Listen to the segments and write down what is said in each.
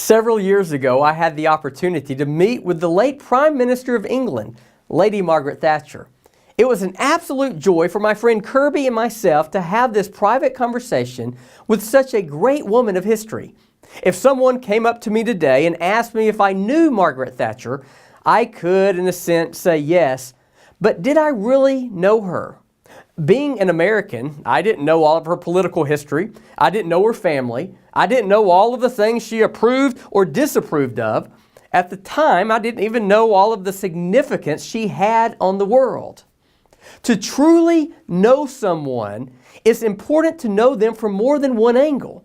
Several years ago, I had the opportunity to meet with the late Prime Minister of England, Lady Margaret Thatcher. It was an absolute joy for my friend Kirby and myself to have this private conversation with such a great woman of history. If someone came up to me today and asked me if I knew Margaret Thatcher, I could, in a sense, say yes. But did I really know her? Being an American, I didn't know all of her political history. I didn't know her family. I didn't know all of the things she approved or disapproved of. At the time, I didn't even know all of the significance she had on the world. To truly know someone, it's important to know them from more than one angle.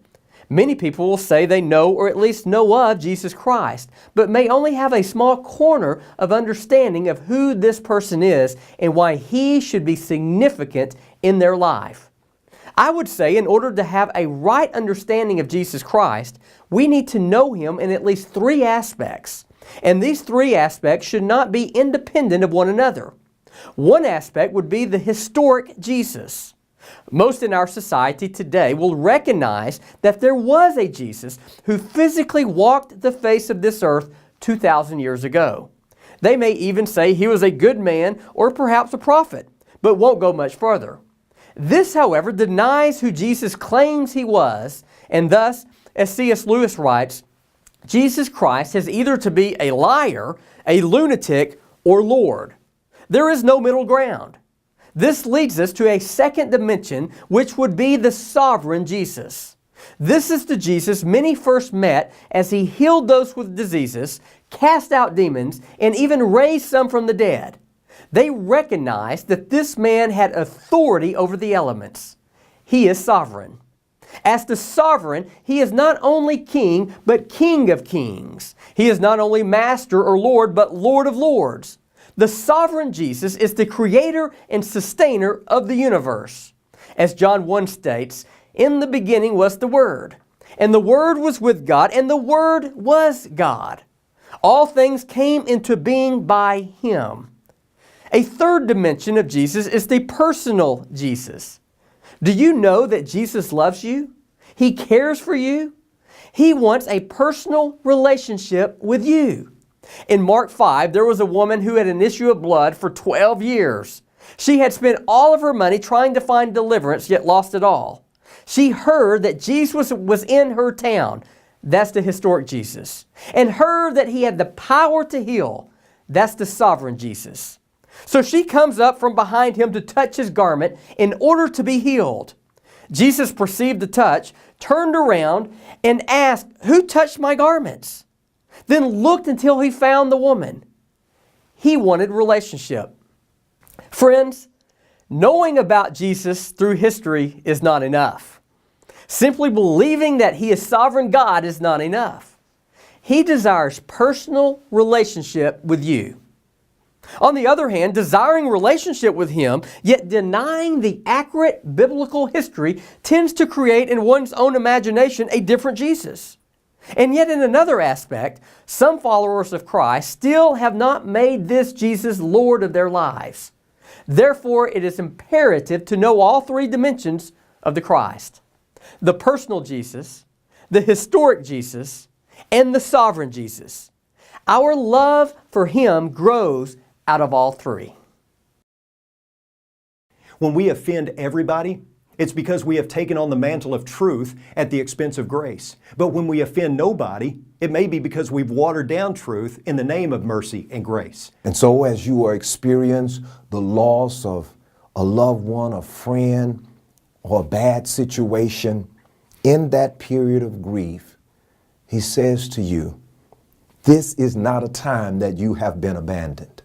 Many people will say they know or at least know of Jesus Christ, but may only have a small corner of understanding of who this person is and why he should be significant in their life. I would say in order to have a right understanding of Jesus Christ, we need to know Him in at least three aspects. And these three aspects should not be independent of one another. One aspect would be the historic Jesus. Most in our society today will recognize that there was a Jesus who physically walked the face of this earth 2,000 years ago. They may even say he was a good man or perhaps a prophet, but won't go much further. This, however, denies who Jesus claims he was, and thus, as C.S. Lewis writes, Jesus Christ has either to be a liar, a lunatic, or Lord. There is no middle ground. This leads us to a second dimension, which would be the sovereign Jesus. This is the Jesus many first met as He healed those with diseases, cast out demons, and even raised some from the dead. They recognized that this man had authority over the elements. He is sovereign. As the sovereign, He is not only King, but King of kings. He is not only Master or Lord, but Lord of lords. The sovereign Jesus is the creator and sustainer of the universe. As John 1 states, "In the beginning was the Word, and the Word was with God, and the Word was God. All things came into being by Him." A third dimension of Jesus is the personal Jesus. Do you know that Jesus loves you? He cares for you. He wants a personal relationship with you. In Mark 5, there was a woman who had an issue of blood for 12 years. She had spent all of her money trying to find deliverance, yet lost it all. She heard that Jesus was in her town. That's the historic Jesus. And heard that He had the power to heal. That's the sovereign Jesus. So she comes up from behind Him to touch His garment in order to be healed. Jesus perceived the touch, turned around, and asked, "Who touched my garments?" Then looked until He found the woman. He wanted relationship. Friends, knowing about Jesus through history is not enough. Simply believing that He is sovereign God is not enough. He desires personal relationship with you. On the other hand, desiring relationship with Him, yet denying the accurate biblical history, tends to create in one's own imagination a different Jesus. And yet in another aspect, some followers of Christ still have not made this Jesus Lord of their lives. Therefore, it is imperative to know all three dimensions of the Christ: the personal Jesus, the historic Jesus, and the sovereign Jesus. Our love for Him grows out of all three. When we offend everybody, it's because we have taken on the mantle of truth at the expense of grace. But when we offend nobody, it may be because we've watered down truth in the name of mercy and grace. And so as you are experiencing the loss of a loved one, a friend, or a bad situation, in that period of grief, He says to you, this is not a time that you have been abandoned.